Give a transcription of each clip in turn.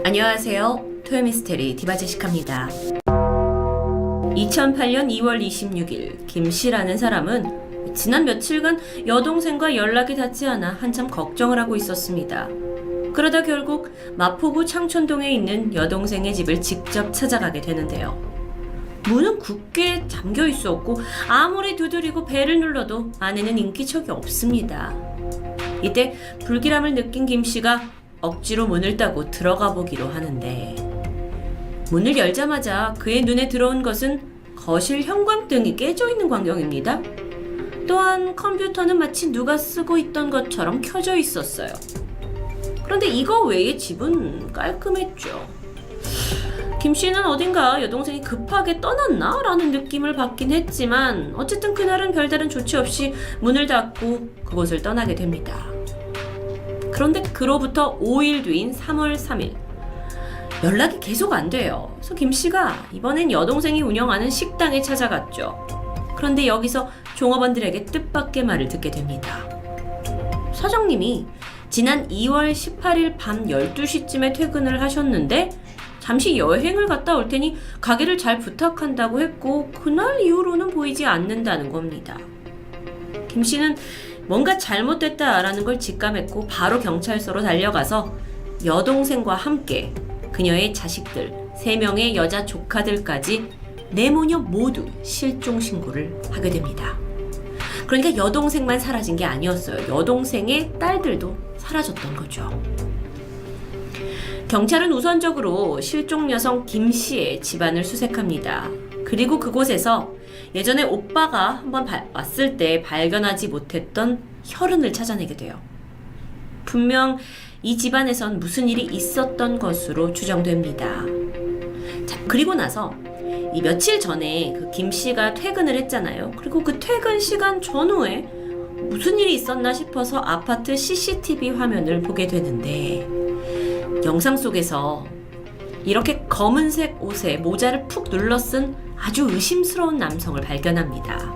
안녕하세요. 토요미스테리 디바제시카입니다. 2008년 2월 26일 김씨라는 사람은 지난 며칠간 여동생과 연락이 닿지 않아 한참 걱정을 하고 있었습니다. 그러다 결국 마포구 창촌동에 있는 여동생의 집을 직접 찾아가게 되는데요. 문은 굳게 잠겨 있었고 아무리 두드리고 벨을 눌러도 안에는 인기척이 없습니다. 이때 불길함을 느낀 김씨가 억지로 문을 따고 들어가 보기로 하는데 문을 열자마자 그의 눈에 들어온 것은 거실 형광등이 깨져 있는 광경입니다. 또한 컴퓨터는 마치 누가 쓰고 있던 것처럼 켜져 있었어요. 그런데 이거 외에 집은 깔끔했죠. 김씨는 어딘가 여동생이 급하게 떠났나? 라는 느낌을 받긴 했지만 어쨌든 그날은 별다른 조치 없이 문을 닫고 그곳을 떠나게 됩니다. 그런데 그로부터 5일 뒤인 3월 3일 연락이 계속 안 돼요. 그래서 김씨가 이번엔 여동생이 운영하는 식당에 찾아갔죠. 그런데 여기서 종업원들에게 뜻밖의 말을 듣게 됩니다. 사장님이 지난 2월 18일 밤 12시쯤에 퇴근을 하셨는데 잠시 여행을 갔다 올 테니 가게를 잘 부탁한다고 했고 그날 이후로는 보이지 않는다는 겁니다. 김씨는 뭔가 잘못됐다라는 걸 직감했고 바로 경찰서로 달려가서 여동생과 함께 그녀의 자식들 3명의 여자 조카들까지 내모녀 모두 실종 신고를 하게 됩니다. 그러니까 여동생만 사라진 게 아니었어요. 여동생의 딸들도 사라졌던 거죠. 경찰은 우선적으로 실종 여성 김씨의 집안을 수색합니다. 그리고 그곳에서 예전에 오빠가 한번 왔을 때 발견하지 못했던 혈흔을 찾아내게 돼요. 분명 이 집안에선 무슨 일이 있었던 것으로 추정됩니다. 자, 그리고 나서 이 며칠 전에 그 김씨가 퇴근을 했잖아요. 그리고 그 퇴근 시간 전후에 무슨 일이 있었나 싶어서 아파트 CCTV 화면을 보게 되는데 영상 속에서 이렇게 검은색 옷에 모자를 푹 눌러 쓴 아주 의심스러운 남성을 발견합니다.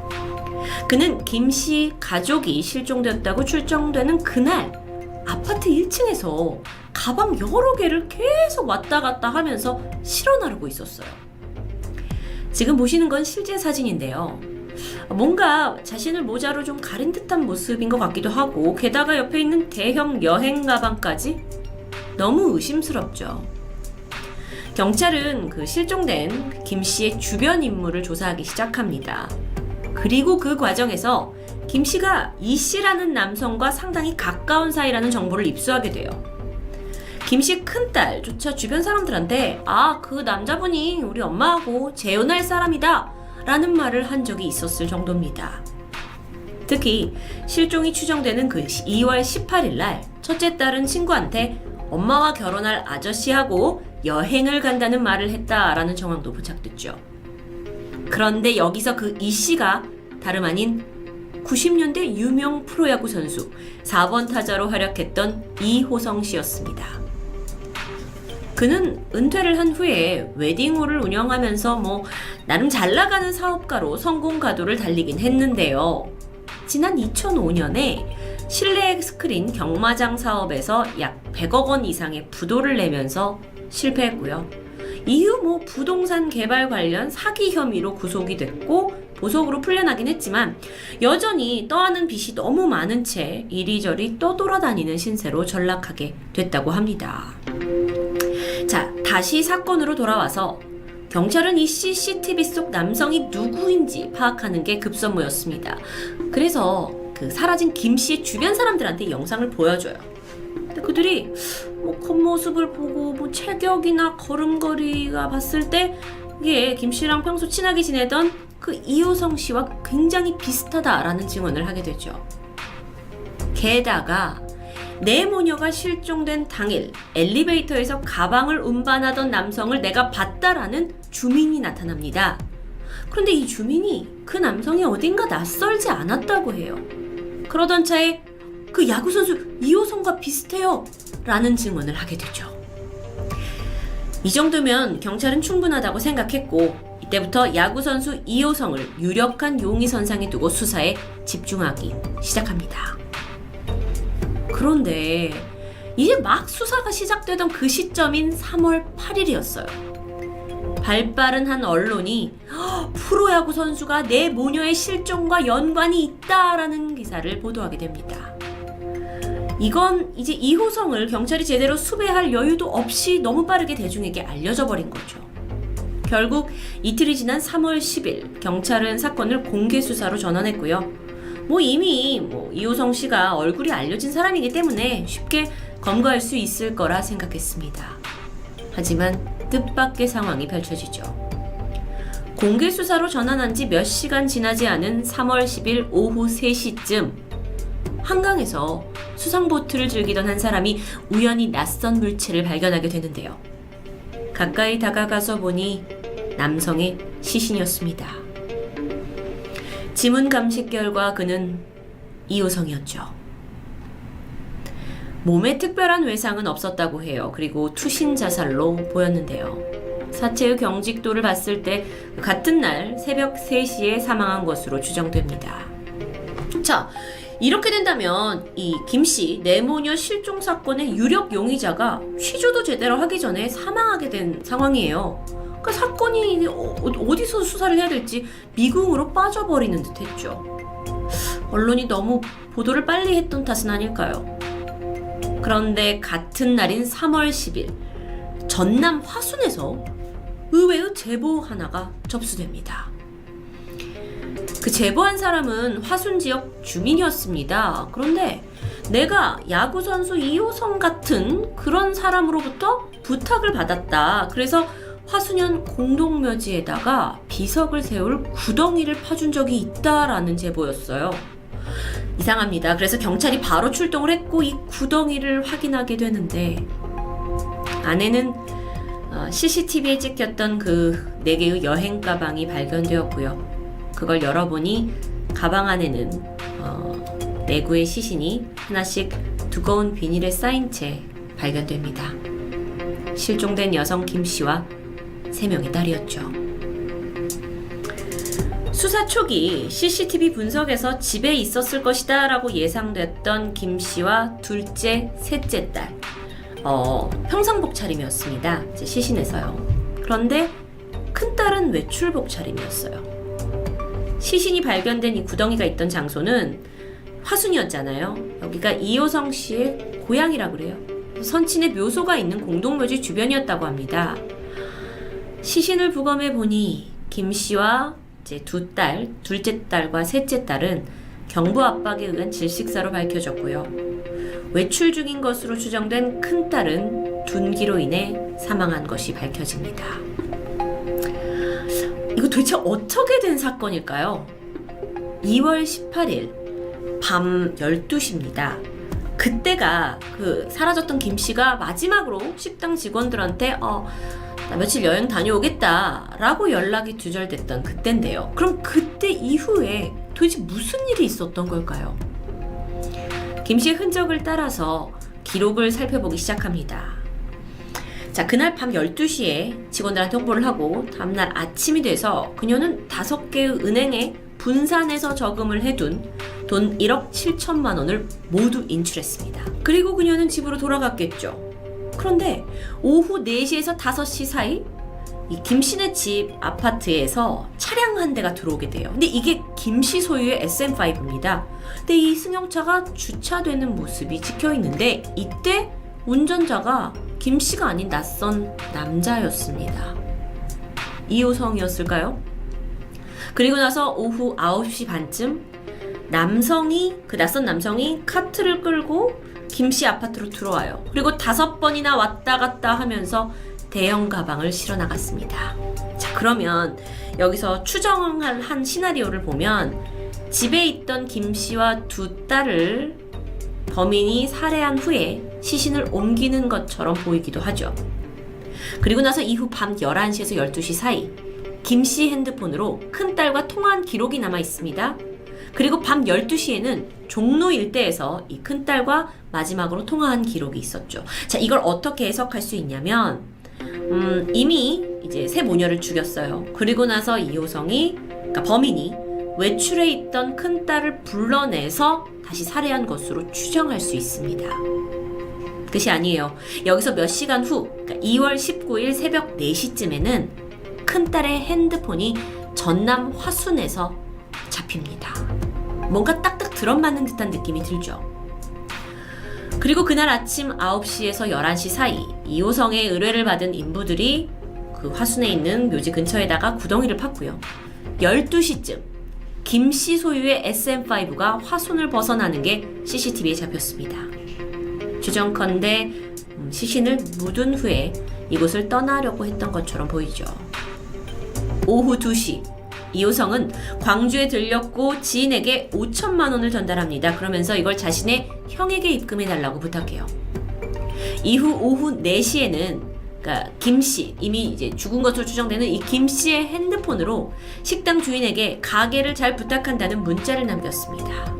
그는 김씨 가족이 실종되었다고 추정되는 그날 아파트 1층에서 가방 여러 개를 계속 왔다 갔다 하면서 실어 나르고 있었어요. 지금 보시는 건 실제 사진인데요. 뭔가 자신을 모자로 좀 가린 듯한 모습인 것 같기도 하고 게다가 옆에 있는 대형 여행 가방까지 너무 의심스럽죠. 경찰은 그 실종된 김씨의 주변 인물을 조사하기 시작합니다. 그리고 그 과정에서 김씨가 이씨라는 남성과 상당히 가까운 사이라는 정보를 입수하게 돼요. 김씨 큰딸조차 주변 사람들한테 그 남자분이 우리 엄마하고 재혼할 사람이다 라는 말을 한 적이 있었을 정도입니다. 특히 실종이 추정되는 그 2월 18일 날 첫째 딸은 친구한테 엄마와 결혼할 아저씨하고 여행을 간다는 말을 했다라는 정황도 포착됐죠. 그런데 여기서 그 이씨가 다름 아닌 90년대 유명 프로야구 선수 4번 타자로 활약했던 이호성 씨였습니다. 그는 은퇴를 한 후에 웨딩홀을 운영하면서 나름 잘 나가는 사업가로 성공 가도를 달리긴 했는데요. 지난 2005년에 실내 스크린 경마장 사업에서 약 100억 원 이상의 부도를 내면서 실패했고요. 이후 부동산 개발 관련 사기 혐의로 구속이 됐고 보석으로 풀려나긴 했지만 여전히 떠안은 빚이 너무 많은 채 이리저리 떠돌아다니는 신세로 전락하게 됐다고 합니다. 자, 다시 사건으로 돌아와서 경찰은 이 CCTV 속 남성이 누구인지 파악하는 게 급선무였습니다. 그래서 그 사라진 김씨의 주변 사람들한테 이 영상을 보여줘요. 근데 그들이 겉모습을 보고 체격이나 걸음걸이가 봤을 때 이게 김씨랑 평소 친하게 지내던 그 이호성 씨와 굉장히 비슷하다라는 증언을 하게 되죠. 게다가 내 모녀가 실종된 당일 엘리베이터에서 가방을 운반하던 남성을 내가 봤다라는 주민이 나타납니다. 그런데 이 주민이 그 남성이 어딘가 낯설지 않았다고 해요. 그러던 차에 그 야구선수 이호성과 비슷해요 라는 증언을 하게 되죠. 이 정도면 경찰은 충분하다고 생각했고 이때부터 야구선수 이호성을 유력한 용의선상에 두고 수사에 집중하기 시작합니다. 그런데 이제 막 수사가 시작되던 그 시점인 3월 8일이었어요. 발빠른 한 언론이 프로야구 선수가 내 모녀의 실종과 연관이 있다라는 기사를 보도하게 됩니다. 이건 이제 이호성을 경찰이 제대로 수배할 여유도 없이 너무 빠르게 대중에게 알려져 버린 거죠. 결국 이틀이 지난 3월 10일 경찰은 사건을 공개 수사로 전환했고요. 이미 이호성 씨가 얼굴이 알려진 사람이기 때문에 쉽게 검거할 수 있을 거라 생각했습니다. 하지만 뜻밖의 상황이 펼쳐지죠. 공개 수사로 전환한 지 몇 시간 지나지 않은 3월 10일 오후 3시쯤 한강에서 수상보트를 즐기던 한 사람이 우연히 낯선 물체를 발견하게 되는데요. 가까이 다가가서 보니 남성의 시신이었습니다. 지문 감식 결과 그는 이호성이었죠. 몸에 특별한 외상은 없었다고 해요. 그리고 투신 자살로 보였는데요. 사체의 경직도를 봤을 때 같은 날 새벽 3시에 사망한 것으로 추정됩니다. 자, 이렇게 된다면 이 김씨 내모녀 실종 사건의 유력 용의자가 취조도 제대로 하기 전에 사망하게 된 상황이에요. 그러니까 사건이 어디서 수사를 해야 될지 미궁으로 빠져버리는 듯 했죠. 언론이 너무 보도를 빨리 했던 탓은 아닐까요? 그런데 같은 날인 3월 10일 전남 화순에서 의외의 제보 하나가 접수됩니다. 그 제보한 사람은 화순 지역 주민이었습니다. 그런데 내가 야구선수 이호성 같은 그런 사람으로부터 부탁을 받았다. 그래서 화순현 공동묘지에다가 비석을 세울 구덩이를 파준 적이 있다라는 제보였어요. 이상합니다. 그래서 경찰이 바로 출동을 했고 이 구덩이를 확인하게 되는데 안에는 CCTV에 찍혔던 그 4개의 여행 가방이 발견되었고요. 그걸 열어보니 가방 안에는 내구의 시신이 하나씩 두꺼운 비닐에 쌓인 채 발견됩니다. 실종된 여성 김씨와 3명의 딸이었죠. 수사 초기 CCTV 분석에서 집에 있었을 것이다 라고 예상됐던 김씨와 둘째, 셋째 딸 평상복 차림이었습니다. 이제 시신에서요. 그런데 큰딸은 외출복 차림이었어요. 시신이 발견된 이 구덩이가 있던 장소는 화순이었잖아요. 여기가 이호성 씨의 고향이라고 그래요. 선친의 묘소가 있는 공동묘지 주변이었다고 합니다. 시신을 부검해 보니 김 씨와 이제 두 딸, 둘째 딸과 셋째 딸은 경부 압박에 의한 질식사로 밝혀졌고요. 외출 중인 것으로 추정된 큰 딸은 둔기로 인해 사망한 것이 밝혀집니다. 이거 도대체 어떻게 된 사건일까요? 2월 18일 밤 12시입니다. 그때가 그 사라졌던 김 씨가 마지막으로 식당 직원들한테 나 며칠 여행 다녀오겠다 라고 연락이 두절됐던 그때인데요. 그럼 그때 이후에 도대체 무슨 일이 있었던 걸까요? 김 씨의 흔적을 따라서 기록을 살펴보기 시작합니다. 자, 그날 밤 12시에 직원들한테 홍보를 하고 다음날 아침이 돼서 그녀는 5개의 은행에 분산해서 저금을 해둔 돈 1억 7천만 원을 모두 인출했습니다. 그리고 그녀는 집으로 돌아갔겠죠. 그런데 오후 4시에서 5시 사이 이 김씨네 집 아파트에서 차량 한 대가 들어오게 돼요. 근데 이게 김씨 소유의 SM5입니다. 근데 이 승용차가 주차되는 모습이 찍혀 있는데 이때 운전자가 김씨가 아닌 낯선 남자였습니다. 이호성이었을까요? 그리고 나서 오후 9시 반쯤 그 낯선 남성이 카트를 끌고 김씨 아파트로 들어와요. 그리고 5번이나 왔다 갔다 하면서 대형 가방을 실어 나갔습니다. 자, 그러면 여기서 추정할 한 시나리오를 보면 집에 있던 김씨와 두 딸을 범인이 살해한 후에 시신을 옮기는 것처럼 보이기도 하죠. 그리고 나서 이후 밤 11시에서 12시 사이 김씨 핸드폰으로 큰딸과 통화한 기록이 남아 있습니다. 그리고 밤 12시에는 종로 일대에서 이 큰딸과 마지막으로 통화한 기록이 있었죠. 자, 이걸 어떻게 해석할 수 있냐면 이미 이제 새 모녀를 죽였어요. 그리고 나서 이호성이, 그러니까 범인이 외출해 있던 큰딸을 불러내서 다시 살해한 것으로 추정할 수 있습니다. 끝이 아니에요. 여기서 몇 시간 후, 그러니까 2월 19일 새벽 4시쯤에는 큰딸의 핸드폰이 전남 화순에서 잡힙니다. 뭔가 딱딱 들어맞는 듯한 느낌이 들죠. 그리고 그날 아침 9시에서 11시 사이 이호성의 의뢰를 받은 인부들이 그 화순에 있는 묘지 근처에다가 구덩이를 팠고요. 12시쯤 김씨 소유의 SM5가 화순을 벗어나는 게 CCTV에 잡혔습니다. 주정컨대 시신을 묻은 후에 이곳을 떠나려고 했던 것처럼 보이죠. 오후 2시 이호성은 광주에 들렸고 지인에게 5천만 원을 전달합니다. 그러면서 이걸 자신의 형에게 입금해달라고 부탁해요. 이후 오후 4시에는 그러니까 김씨, 이미 이제 죽은 것으로 추정되는 이 김씨의 핸드폰으로 식당 주인에게 가게를 잘 부탁한다는 문자를 남겼습니다.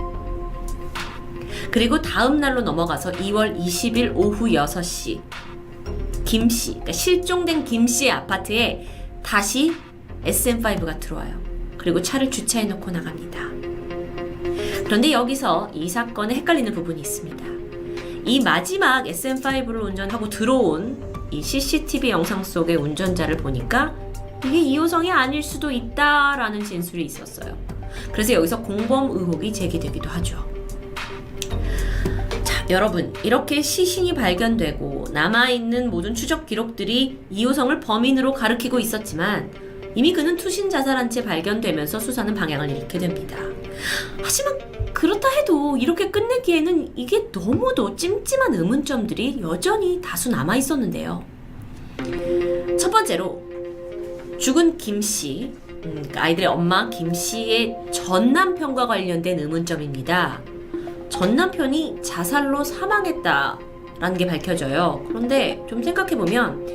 그리고 다음 날로 넘어가서 2월 20일 오후 6시 김씨, 그러니까 실종된 김씨의 아파트에 다시 SM5가 들어와요. 그리고 차를 주차해놓고 나갑니다. 그런데 여기서 이 사건에 헷갈리는 부분이 있습니다. 이 마지막 SM5를 운전하고 들어온 이 CCTV 영상 속의 운전자를 보니까 이게 이호성이 아닐 수도 있다라는 진술이 있었어요. 그래서 여기서 공범 의혹이 제기되기도 하죠. 자, 여러분, 이렇게 시신이 발견되고 남아있는 모든 추적 기록들이 이호성을 범인으로 가리키고 있었지만 이미 그는 투신 자살한 채 발견되면서 수사는 방향을 잃게 됩니다. 하지만 그렇다 해도 이렇게 끝내기에는 이게 너무도 찜찜한 의문점들이 여전히 다수 남아있었는데요. 첫 번째로 죽은 김씨, 아이들의 엄마 김씨의 전 남편과 관련된 의문점입니다. 전 남편이 자살로 사망했다라는 게 밝혀져요. 그런데 좀 생각해보면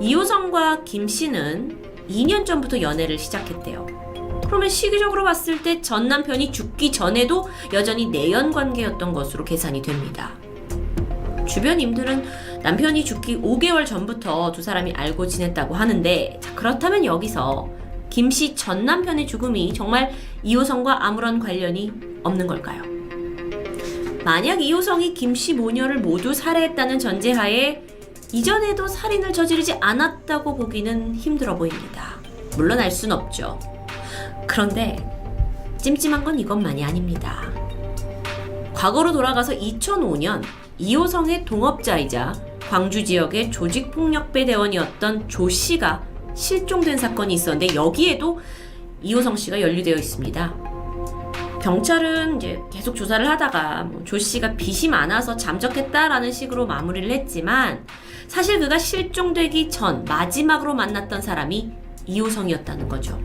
이호성과 김씨는 2년 전부터 연애를 시작했대요. 그러면 시기적으로 봤을 때 전 남편이 죽기 전에도 여전히 내연 관계였던 것으로 계산이 됩니다. 주변인들은 남편이 죽기 5개월 전부터 두 사람이 알고 지냈다고 하는데, 자, 그렇다면 여기서 김씨 전 남편의 죽음이 정말 이호성과 아무런 관련이 없는 걸까요? 만약 이호성이 김씨 모녀를 모두 살해했다는 전제하에 이전에도 살인을 저지르지 않았다고 보기는 힘들어 보입니다. 물론 알 순 없죠. 그런데 찜찜한 건 이것만이 아닙니다. 과거로 돌아가서 2005년 이호성의 동업자이자 광주 지역의 조직폭력배 대원이었던 조 씨가 실종된 사건이 있었는데 여기에도 이호성 씨가 연루되어 있습니다. 경찰은 이제 계속 조사를 하다가 조 씨가 빚이 많아서 잠적했다라는 식으로 마무리를 했지만 사실 그가 실종되기 전 마지막으로 만났던 사람이 이호성이었다는 거죠.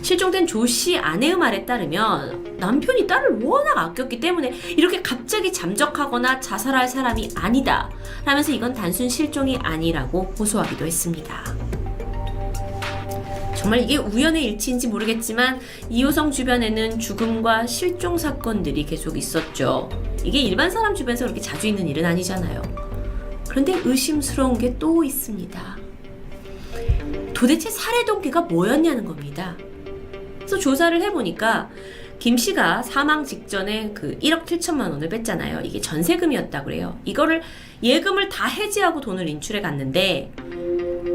실종된 조 씨 아내의 말에 따르면 남편이 딸을 워낙 아꼈기 때문에 이렇게 갑자기 잠적하거나 자살할 사람이 아니다 라면서 이건 단순 실종이 아니라고 호소하기도 했습니다. 정말 이게 우연의 일치인지 모르겠지만 이호성 주변에는 죽음과 실종 사건들이 계속 있었죠. 이게 일반 사람 주변에서 그렇게 자주 있는 일은 아니잖아요. 그런데 의심스러운 게 또 있습니다. 도대체 살해 동기가 뭐였냐는 겁니다. 그래서 조사를 해보니까 김 씨가 사망 직전에 그 1억 7천만 원을 뺐잖아요. 이게 전세금이었다고 그래요. 이거를 예금을 다 해지하고 돈을 인출해 갔는데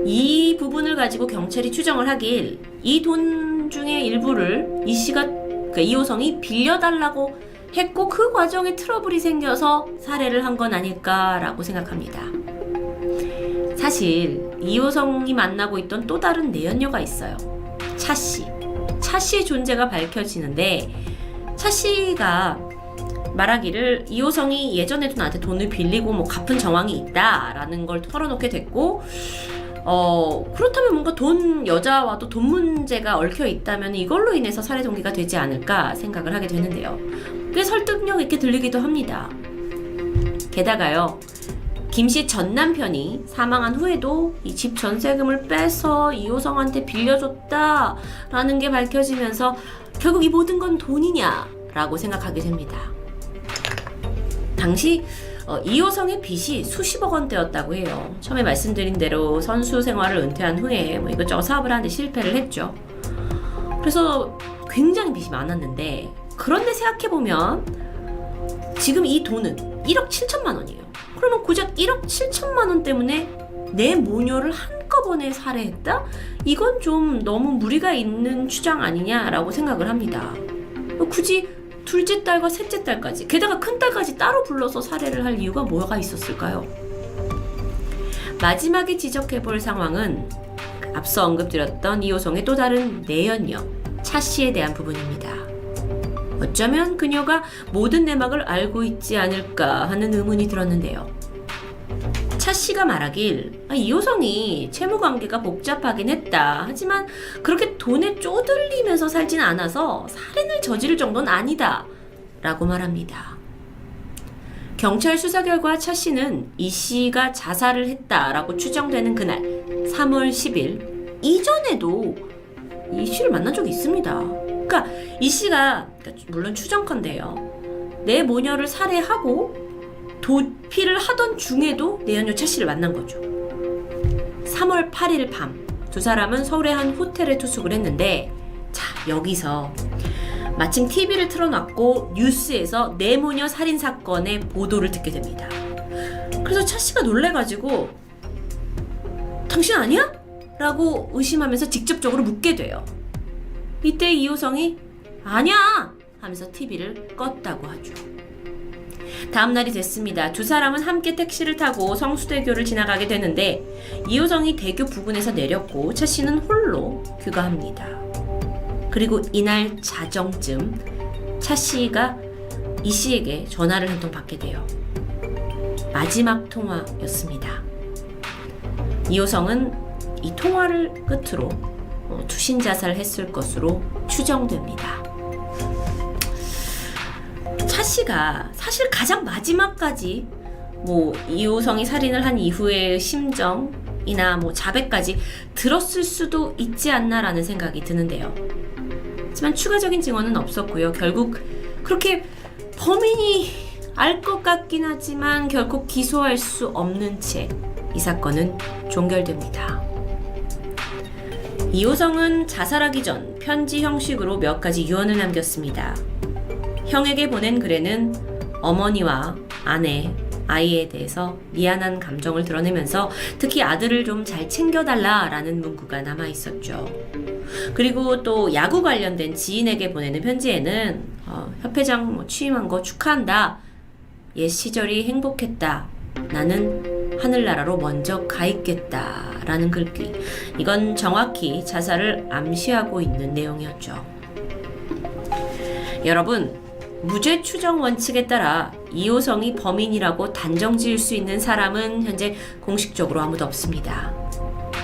이 부분을 가지고 경찰이 추정을 하길 이 돈 중에 일부를 이 씨가 그러니까 이호성이 빌려달라고 했고 그 과정에 트러블이 생겨서 살해를 한 건 아닐까라고 생각합니다. 사실 이호성이 만나고 있던 또 다른 내연녀가 있어요. 차 씨. 차 씨의 존재가 밝혀지는데 차 씨가 말하기를 이호성이 예전에도 나한테 돈을 빌리고 뭐 갚은 정황이 있다라는 걸 털어놓게 됐고 그렇다면 뭔가 여자와도 돈 문제가 얽혀 있다면 이걸로 인해서 살해 동기가 되지 않을까 생각을 하게 되는데요. 꽤 설득력 있게 들리기도 합니다. 게다가요, 김씨 전 남편이 사망한 후에도 이 집 전세금을 빼서 이호성한테 빌려줬다라는 게 밝혀지면서 결국 이 모든 건 돈이냐라고 생각하게 됩니다. 당시 이호성의 빚이 수십억 원대였다고 해요. 처음에 말씀드린 대로 선수 생활을 은퇴한 후에 뭐 이것저것 사업을 하는데 실패를 했죠. 그래서 굉장히 빚이 많았는데 그런데 생각해보면 지금 이 돈은 1억 7천만 원이에요. 그러면 고작 1억 7천만 원 때문에 내 모녀를 한꺼번에 살해했다? 이건 좀 너무 무리가 있는 주장 아니냐라고 생각을 합니다. 굳이 둘째 딸과 셋째 딸까지, 게다가 큰 딸까지 따로 불러서 살해를 할 이유가 뭐가 있었을까요? 마지막에 지적해볼 상황은 앞서 언급드렸던 이호성의 또 다른 내연녀 차 씨에 대한 부분입니다. 어쩌면 그녀가 모든 내막을 알고 있지 않을까 하는 의문이 들었는데요. 차 씨가 말하길 이호성이 채무관계가 복잡하긴 했다. 하지만 그렇게 돈에 쪼들리면서 살진 않아서 살인을 저지를 정도는 아니다 라고 말합니다. 경찰 수사 결과 차 씨는 이 씨가 자살을 했다라고 추정되는 그날 3월 10일 이전에도 이 씨를 만난 적이 있습니다. 그러니까 이 씨가 물론 추정컨대요. 내 모녀를 살해하고 도피를 하던 중에도 내연녀 차 씨를 만난 거죠. 3월 8일 밤 두 사람은 서울의 한 호텔에 투숙을 했는데 자 여기서 마침 TV를 틀어놨고 뉴스에서 내 모녀 살인 사건의 보도를 듣게 됩니다. 그래서 차 씨가 놀래가지고 당신 아니야? 라고 의심하면서 직접적으로 묻게 돼요. 이때 이호성이 아니야! 하면서 TV를 껐다고 하죠. 다음날이 됐습니다. 두 사람은 함께 택시를 타고 성수대교를 지나가게 되는데 이호성이 대교 부근에서 내렸고 차 씨는 홀로 귀가합니다. 그리고 이날 자정쯤 차 씨가 이 씨에게 전화를 한 통 받게 돼요. 마지막 통화였습니다. 이호성은 이 통화를 끝으로 투신자살을 했을 것으로 추정됩니다. 차 씨가 사실 가장 마지막까지 이호성이 살인을 한 이후의 심정이나 자백까지 들었을 수도 있지 않나라는 생각이 드는데요. 하지만 추가적인 증언은 없었고요. 결국 그렇게 범인이 알 것 같긴 하지만 결코 기소할 수 없는 채 이 사건은 종결됩니다. 이호성은 자살하기 전 편지 형식으로 몇 가지 유언을 남겼습니다. 형에게 보낸 글에는 어머니와 아내, 아이에 대해서 미안한 감정을 드러내면서 특히 아들을 좀 잘 챙겨달라라는 문구가 남아있었죠. 그리고 또 야구 관련된 지인에게 보내는 편지에는 협회장 취임한 거 축하한다. 옛 시절이 행복했다. 나는 하늘나라로 먼저 가 있겠다. 라는 글귀. 이건 정확히 자살을 암시하고 있는 내용이었죠. 여러분, 무죄 추정 원칙에 따라 이호성이 범인이라고 단정 지을 수 있는 사람은 현재 공식적으로 아무도 없습니다.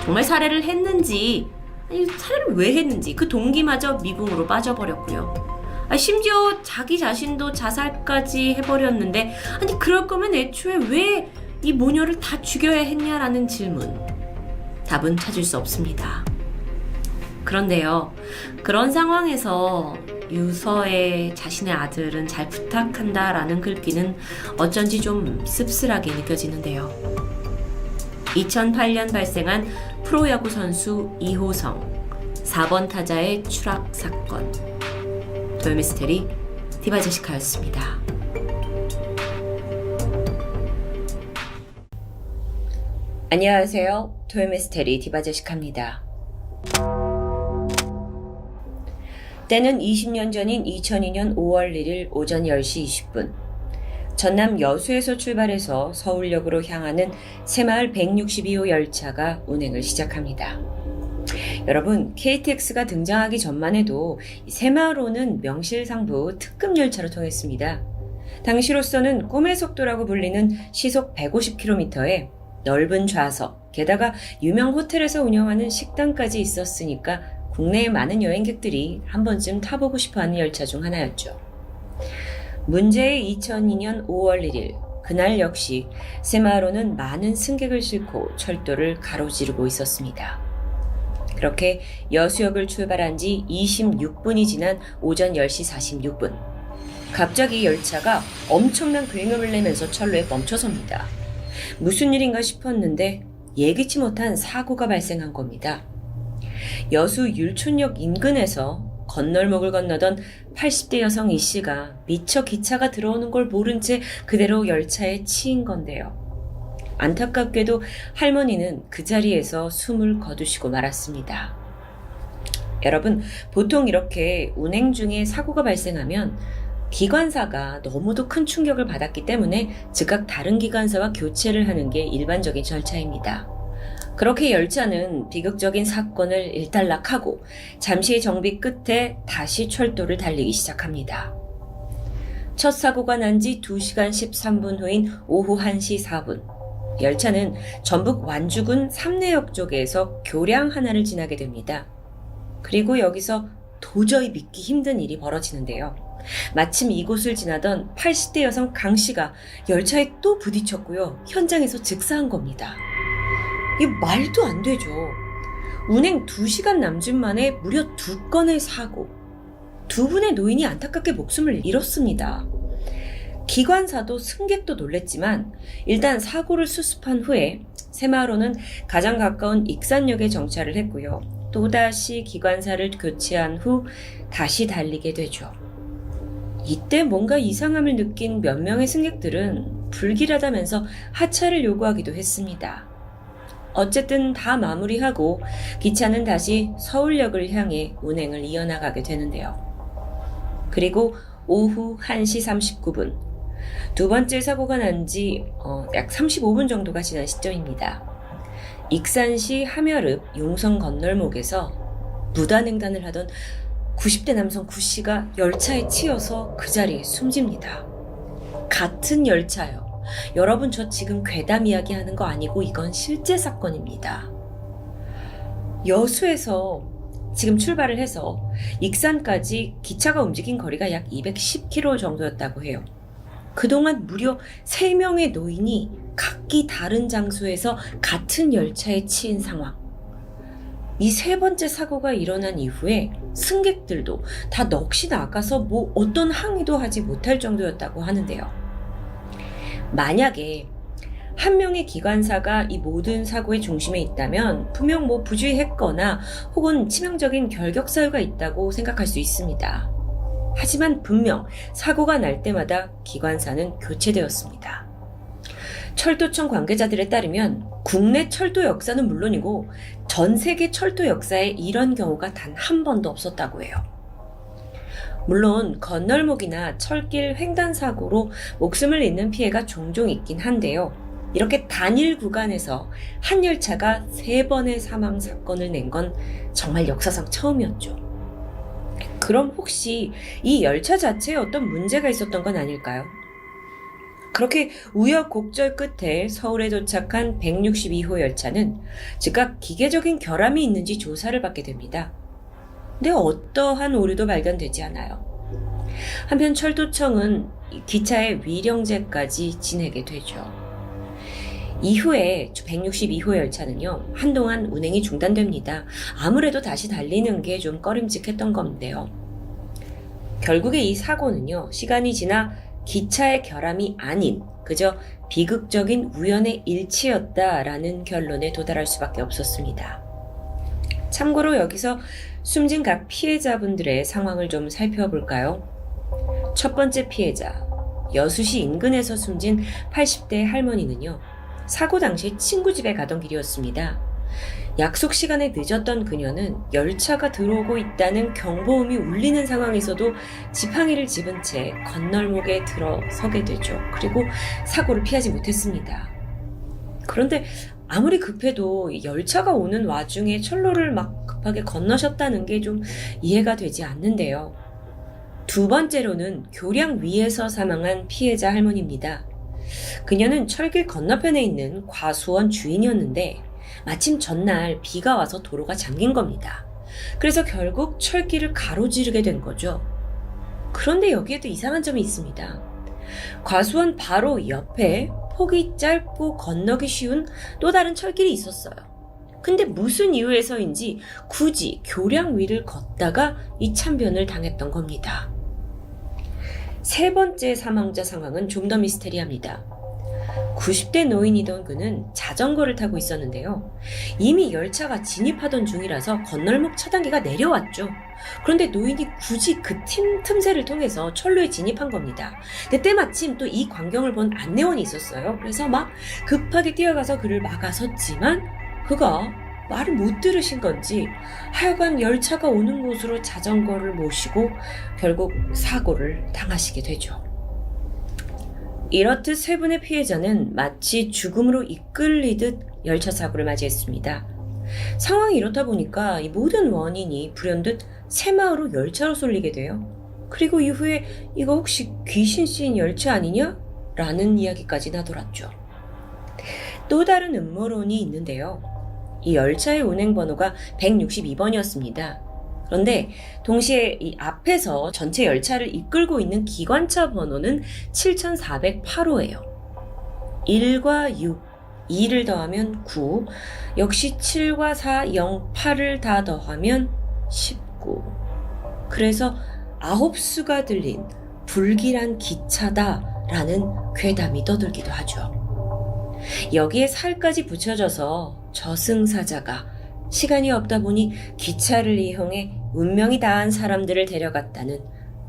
정말 살해를 했는지, 살해를 왜 했는지 그 동기마저 미궁으로 빠져버렸고요. 심지어 자기 자신도 자살까지 해버렸는데 그럴 거면 애초에 왜 이 모녀를 다 죽여야 했냐라는 질문. 답은 찾을 수 없습니다. 그런데요, 그런 상황에서 유서에 자신의 아들은 잘 부탁한다라는 글귀는 어쩐지 좀 씁쓸하게 느껴지는데요. 2008년 발생한 프로야구 선수 이호성 4번 타자의 추락 사건. 토요미스테리 디바제시카였습니다. 안녕하세요. 토요미스테리 디바제시카입니다. 때는 20년 전인 2002년 5월 1일 오전 10시 20분. 전남 여수에서 출발해서 서울역으로 향하는 새마을 162호 열차가 운행을 시작합니다. 여러분, KTX가 등장하기 전만 해도 새마을호는 명실상부 특급 열차로 통했습니다. 당시로서는 꿈의 속도라고 불리는 시속 150km에 넓은 좌석, 게다가 유명 호텔에서 운영하는 식당까지 있었으니까 국내의 많은 여행객들이 한 번쯤 타보고 싶어하는 열차 중 하나였죠. 문제의 2002년 5월 1일, 그날 역시 새마을호는 많은 승객을 싣고 철도를 가로지르고 있었습니다. 그렇게 여수역을 출발한 지 26분이 지난 오전 10시 46분. 갑자기 열차가 엄청난 굉음을 내면서 철로에 멈춰섭니다. 무슨 일인가 싶었는데 예기치 못한 사고가 발생한 겁니다. 여수 율촌역 인근에서 건널목을 건너던 80대 여성 이 씨가 미처 기차가 들어오는 걸 모른 채 그대로 열차에 치인 건데요. 안타깝게도 할머니는 그 자리에서 숨을 거두시고 말았습니다. 여러분, 보통 이렇게 운행 중에 사고가 발생하면 기관사가 너무도 큰 충격을 받았기 때문에 즉각 다른 기관사와 교체를 하는 게 일반적인 절차입니다. 그렇게 열차는 비극적인 사건을 일단락하고 잠시의 정비 끝에 다시 철도를 달리기 시작합니다. 첫 사고가 난 지 2시간 13분 후인 오후 1시 4분. 열차는 전북 완주군 삼내역 쪽에서 교량 하나를 지나게 됩니다. 그리고 여기서 도저히 믿기 힘든 일이 벌어지는데요. 마침 이곳을 지나던 80대 여성 강 씨가 열차에 또 부딪혔고요. 현장에서 즉사한 겁니다. 이 말도 안 되죠. 운행 2시간 남짓 만에 무려 2건의 사고. 2분의 노인이 안타깝게 목숨을 잃었습니다. 기관사도 승객도 놀랬지만 일단 사고를 수습한 후에 새마을호는 가장 가까운 익산역에 정차를 했고요. 또다시 기관사를 교체한 후 다시 달리게 되죠. 이때 뭔가 이상함을 느낀 몇 명의 승객들은 불길하다면서 하차를 요구하기도 했습니다. 어쨌든 다 마무리하고 기차는 다시 서울역을 향해 운행을 이어나가게 되는데요. 그리고 오후 1시 39분, 두 번째 사고가 난 지 약 35분 정도가 지난 시점입니다. 익산시 함열읍 용성 건널목에서 무단횡단을 하던 90대 남성 구 씨가 열차에 치여서 그 자리에 숨집니다. 같은 열차요. 여러분, 저 지금 괴담 이야기하는 거 아니고 이건 실제 사건입니다. 여수에서 지금 출발을 해서 익산까지 기차가 움직인 거리가 약 210km 정도였다고 해요. 그동안 무려 3명의 노인이 각기 다른 장소에서 같은 열차에 치인 상황. 이 세 번째 사고가 일어난 이후에 승객들도 다 넋이 나가서 어떤 항의도 하지 못할 정도였다고 하는데요. 만약에 한 명의 기관사가 이 모든 사고의 중심에 있다면 분명 부주의했거나 혹은 치명적인 결격 사유가 있다고 생각할 수 있습니다. 하지만 분명 사고가 날 때마다 기관사는 교체되었습니다. 철도청 관계자들에 따르면 국내 철도 역사는 물론이고 전 세계 철도 역사에 이런 경우가 단 한 번도 없었다고 해요. 물론 건널목이나 철길 횡단 사고로 목숨을 잃는 피해가 종종 있긴 한데요. 이렇게 단일 구간에서 한 열차가 3번의 사망 사건을 낸 건 정말 역사상 처음이었죠. 그럼 혹시 이 열차 자체에 어떤 문제가 있었던 건 아닐까요? 그렇게 우여곡절 끝에 서울에 도착한 162호 열차는 즉각 기계적인 결함이 있는지 조사를 받게 됩니다. 근데 어떠한 오류도 발견되지 않아요. 한편 철도청은 기차의 위령제까지 지내게 되죠. 이후에 162호 열차는요, 한동안 운행이 중단됩니다. 아무래도 다시 달리는 게 좀 꺼림칙했던 건데요. 결국에 이 사고는요, 시간이 지나 기차의 결함이 아닌 그저 비극적인 우연의 일치였다라는 결론에 도달할 수밖에 없었습니다. 참고로 여기서 숨진 각 피해자분들의 상황을 좀 살펴볼까요? 첫 번째 피해자, 여수시 인근에서 숨진 80대 할머니는요, 사고 당시 친구 집에 가던 길이었습니다. 약속 시간에 늦었던 그녀는 열차가 들어오고 있다는 경보음이 울리는 상황에서도 지팡이를 집은 채 건널목에 들어서게 되죠. 그리고 사고를 피하지 못했습니다. 그런데 아무리 급해도 열차가 오는 와중에 철로를 막 급하게 건너셨다는 게 좀 이해가 되지 않는데요. 두 번째로는 교량 위에서 사망한 피해자 할머니입니다. 그녀는 철길 건너편에 있는 과수원 주인이었는데 마침 전날 비가 와서 도로가 잠긴 겁니다. 그래서 결국 철길을 가로지르게 된 거죠. 그런데 여기에도 이상한 점이 있습니다. 과수원 바로 옆에 폭이 짧고 건너기 쉬운 또 다른 철길이 있었어요. 근데 무슨 이유에서인지 굳이 교량 위를 걷다가 이 참변을 당했던 겁니다. 세 번째 사망자 상황은 좀 더 미스테리합니다. 90대 노인이던 그는 자전거를 타고 있었는데요. 이미 열차가 진입하던 중이라서 건널목 차단기가 내려왔죠. 그런데 노인이 굳이 그 틈새를 통해서 철로에 진입한 겁니다. 근데 때마침 또 이 광경을 본 안내원이 있었어요. 그래서 막 급하게 뛰어가서 그를 막아섰지만 그가 말을 못 들으신 건지 하여간 열차가 오는 곳으로 자전거를 모시고 결국 사고를 당하시게 되죠. 이렇듯 세 분의 피해자는 마치 죽음으로 이끌리듯 열차 사고를 맞이했습니다. 상황이 이렇다 보니까 이 모든 원인이 불현듯 새마을호 열차로 쏠리게 돼요. 그리고 이후에 이거 혹시 귀신 씌인 열차 아니냐? 라는 이야기까지 나돌았죠. 또 다른 음모론이 있는데요. 이 열차의 운행번호가 162번이었습니다. 그런데 동시에 이 앞에서 전체 열차를 이끌고 있는 기관차 번호는 7408호예요. 1과 6, 2를 더하면 9, 역시 7과 4, 0, 8을 다 더하면 19. 그래서 9수가 들린 불길한 기차다라는 괴담이 떠들기도 하죠. 여기에 살까지 붙여져서 저승사자가 시간이 없다 보니 기차를 이용해 운명이 다한 사람들을 데려갔다는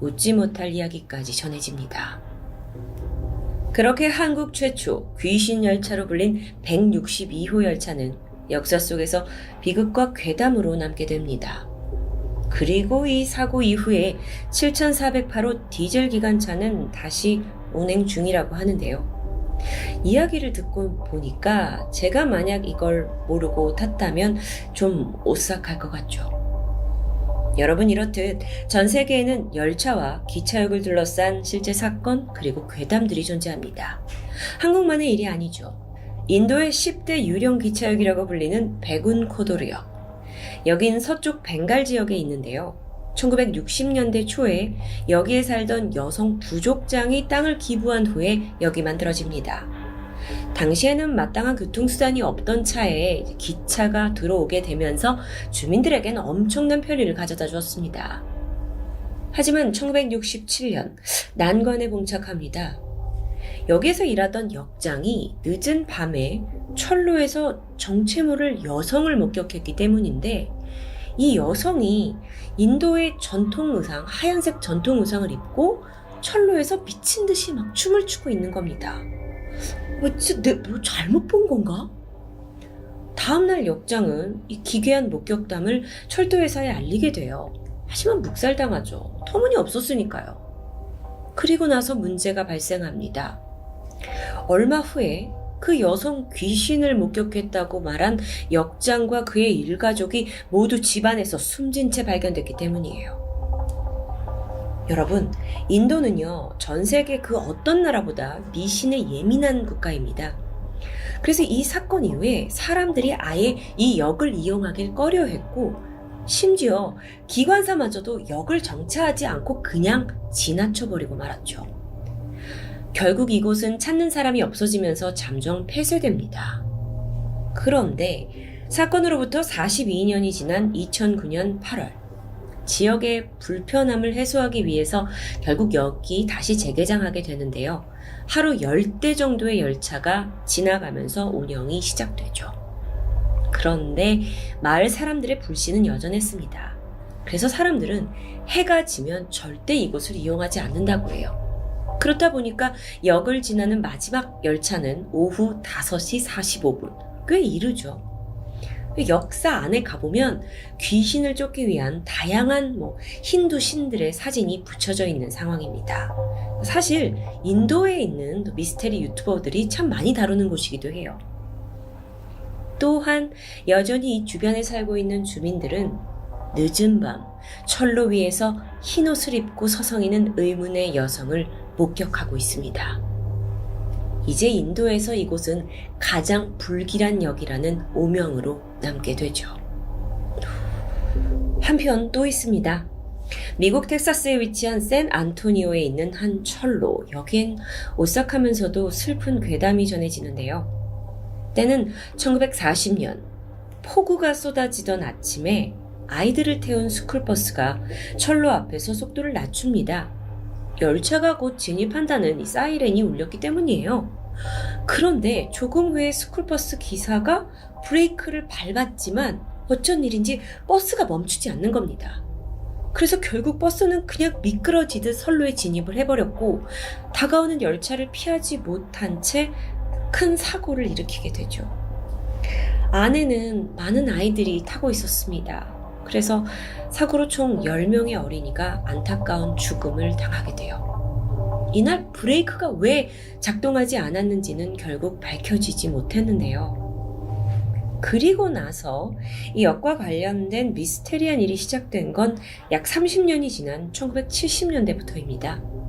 웃지 못할 이야기까지 전해집니다. 그렇게 한국 최초 귀신 열차로 불린 162호 열차는 역사 속에서 비극과 괴담으로 남게 됩니다. 그리고 이 사고 이후에 7408호 디젤 기관차는 다시 운행 중이라고 하는데요. 이야기를 듣고 보니까 제가 만약 이걸 모르고 탔다면 좀 오싹할 것 같죠. 여러분, 이렇듯 전 세계에는 열차와 기차역을 둘러싼 실제 사건 그리고 괴담들이 존재합니다. 한국만의 일이 아니죠. 인도의 10대 유령 기차역이라고 불리는 베군코도르역. 여긴 서쪽 벵갈 지역에 있는데요. 1960년대 초에 여기에 살던 여성 부족장이 땅을 기부한 후에 역이 만들어집니다. 당시에는 마땅한 교통수단이 없던 차에 기차가 들어오게 되면서 주민들에겐 엄청난 편의를 가져다 주었습니다. 하지만 1967년 난관에 봉착합니다. 여기에서 일하던 역장이 늦은 밤에 철로에서 정체 모를 여성을 목격했기 때문인데 이 여성이 인도의 전통 의상, 하얀색 전통 의상을 입고 철로에서 미친 듯이 막 춤을 추고 있는 겁니다. 내가 뭐 잘못 본 건가? 다음날 역장은 이 기괴한 목격담을 철도회사에 알리게 돼요. 하지만 묵살당하죠. 터무니없었으니까요. 그리고 나서 문제가 발생합니다. 얼마 후에 그 여성 귀신을 목격했다고 말한 역장과 그의 일가족이 모두 집안에서 숨진 채 발견됐기 때문이에요. 여러분, 인도는요, 전 세계 그 어떤 나라보다 미신에 예민한 국가입니다. 그래서 이 사건 이후에 사람들이 아예 이 역을 이용하길 꺼려했고, 심지어 기관사마저도 역을 정차하지 않고 그냥 지나쳐버리고 말았죠. 결국 이곳은 찾는 사람이 없어지면서 잠정 폐쇄됩니다. 그런데 사건으로부터 42년이 지난 2009년 8월, 지역의 불편함을 해소하기 위해서 결국 역이 다시 재개장하게 되는데요. 하루 10대 정도의 열차가 지나가면서 운영이 시작되죠. 그런데 마을 사람들의 불신은 여전했습니다. 그래서 사람들은 해가 지면 절대 이곳을 이용하지 않는다고 해요. 그렇다 보니까 역을 지나는 마지막 열차는 오후 5시 45분. 꽤 이르죠. 역사 안에 가보면 귀신을 쫓기 위한 다양한 힌두 신들의 사진이 붙여져 있는 상황입니다. 사실 인도에 있는 미스테리 유튜버들이 참 많이 다루는 곳이기도 해요. 또한 여전히 이 주변에 살고 있는 주민들은 늦은 밤 철로 위에서 흰옷을 입고 서성이는 의문의 여성을 목격하고 있습니다. 이제 인도에서 이곳은 가장 불길한 역이라는 오명으로 남게 되죠. 한편 또 있습니다. 미국 텍사스에 위치한 샌 안토니오에 있는 한 철로, 여기엔 오싹하면서도 슬픈 괴담이 전해지는데요. 때는 1940년, 폭우가 쏟아지던 아침에 아이들을 태운 스쿨버스가 철로 앞에서 속도를 낮춥니다. 열차가 곧 진입한다는 이 사이렌이 울렸기 때문이에요. 그런데 조금 후에 스쿨버스 기사가 브레이크를 밟았지만 어쩐 일인지 버스가 멈추지 않는 겁니다. 그래서 결국 버스는 그냥 미끄러지듯 선로에 진입을 해버렸고 다가오는 열차를 피하지 못한 채 큰 사고를 일으키게 되죠. 안에는 많은 아이들이 타고 있었습니다. 그래서 사고로 총 10명의 어린이가 안타까운 죽음을 당하게 돼요. 이날 브레이크가 왜 작동하지 않았는지는 결국 밝혀지지 못했는데요. 그리고 나서 이 역과 관련된 미스테리한 일이 시작된 건 약 30년이 지난 1970년대부터입니다.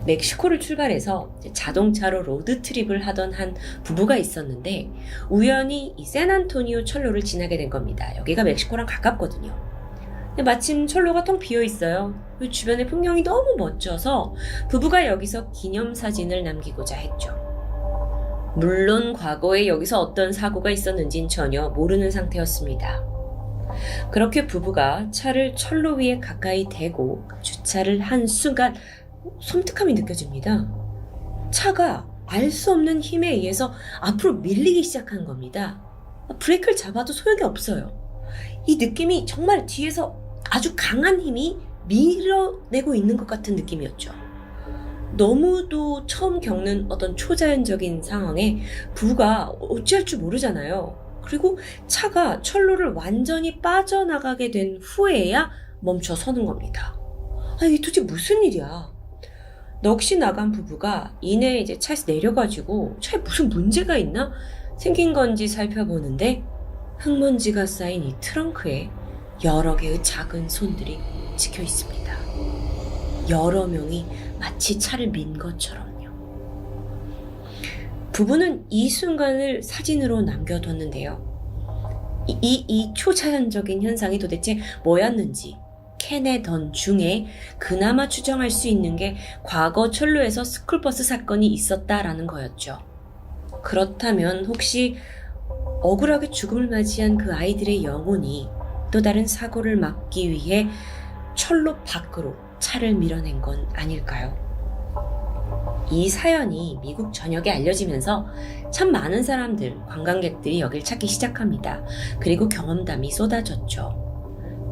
멕시코를 출발해서 자동차로 로드트립을 하던 한 부부가 있었는데 우연히 이 샌안토니오 철로를 지나게 된 겁니다. 여기가 멕시코랑 가깝거든요. 근데 마침 철로가 텅 비어 있어요. 주변의 풍경이 너무 멋져서 부부가 여기서 기념사진을 남기고자 했죠. 물론 과거에 여기서 어떤 사고가 있었는진 전혀 모르는 상태였습니다. 그렇게 부부가 차를 철로 위에 가까이 대고 주차를 한 순간 섬뜩함이 느껴집니다. 차가 알 수 없는 힘에 의해서 앞으로 밀리기 시작한 겁니다. 브레이크를 잡아도 소용이 없어요. 이 느낌이 정말 뒤에서 아주 강한 힘이 밀어내고 있는 것 같은 느낌이었죠. 너무도 처음 겪는 어떤 초자연적인 상황에 부부가 어찌할 줄 모르잖아요. 그리고 차가 철로를 완전히 빠져나가게 된 후에야 멈춰 서는 겁니다. 이게 도대체 무슨 일이야? 넋이 나간 부부가 이내 이제 차에서 내려가지고 차에 무슨 문제가 있나 생긴 건지 살펴보는데 흙먼지가 쌓인 이 트렁크에 여러 개의 작은 손들이 찍혀 있습니다. 여러 명이 마치 차를 민 것처럼요. 부부는 이 순간을 사진으로 남겨뒀는데요. 이 초자연적인 현상이 도대체 뭐였는지 캐내던 중에 그나마 추정할 수 있는 게 과거 철로에서 스쿨버스 사건이 있었다라는 거였죠. 그렇다면 혹시 억울하게 죽음을 맞이한 그 아이들의 영혼이 또 다른 사고를 막기 위해 철로 밖으로 차를 밀어낸 건 아닐까요? 이 사연이 미국 전역에 알려지면서 참 많은 사람들, 관광객들이 여길 찾기 시작합니다. 그리고 경험담이 쏟아졌죠.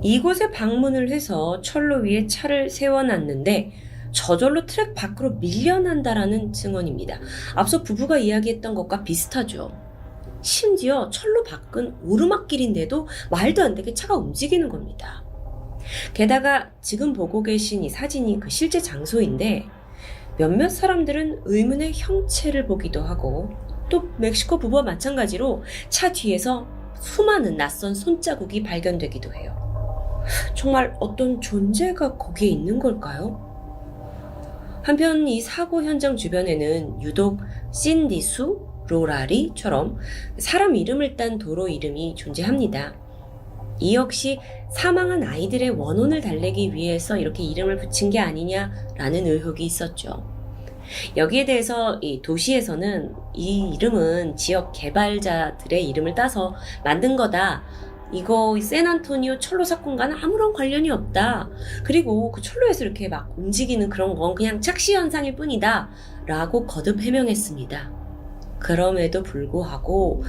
이곳에 방문을 해서 철로 위에 차를 세워놨는데 저절로 트랙 밖으로 밀려난다라는 증언입니다. 앞서 부부가 이야기했던 것과 비슷하죠. 심지어 철로 밖은 오르막길인데도 말도 안 되게 차가 움직이는 겁니다. 게다가 지금 보고 계신 이 사진이 그 실제 장소인데 몇몇 사람들은 의문의 형체를 보기도 하고 또 멕시코 부부와 마찬가지로 차 뒤에서 수많은 낯선 손자국이 발견되기도 해요. 정말 어떤 존재가 거기에 있는 걸까요? 한편 이 사고 현장 주변에는 유독 신디수, 로라리처럼 사람 이름을 딴 도로 이름이 존재합니다. 이 역시 사망한 아이들의 원혼을 달래기 위해서 이렇게 이름을 붙인 게 아니냐라는 의혹이 있었죠. 여기에 대해서 이 도시에서는 이 이름은 지역 개발자들의 이름을 따서 만든 거다. 이거 샌안토니오 철로 사건과는 아무런 관련이 없다. 그리고 그 철로에서 이렇게 막 움직이는 그런 건 그냥 착시 현상일 뿐이다. 라고 거듭 해명했습니다. 그럼에도 불구하고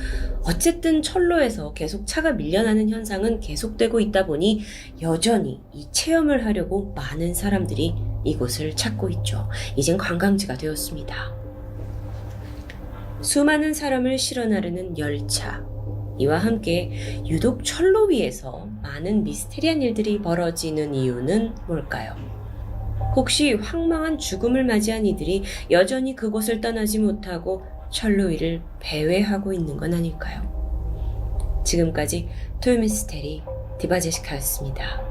어쨌든 철로에서 계속 차가 밀려나는 현상은 계속되고 있다 보니 여전히 이 체험을 하려고 많은 사람들이 이곳을 찾고 있죠. 이젠 관광지가 되었습니다. 수많은 사람을 실어 나르는 열차. 이와 함께 유독 철로 위에서 많은 미스테리한 일들이 벌어지는 이유는 뭘까요? 혹시 황망한 죽음을 맞이한 이들이 여전히 그곳을 떠나지 못하고 철로 위를 배회하고 있는 건 아닐까요? 지금까지 토요미스테리 디바제시카였습니다.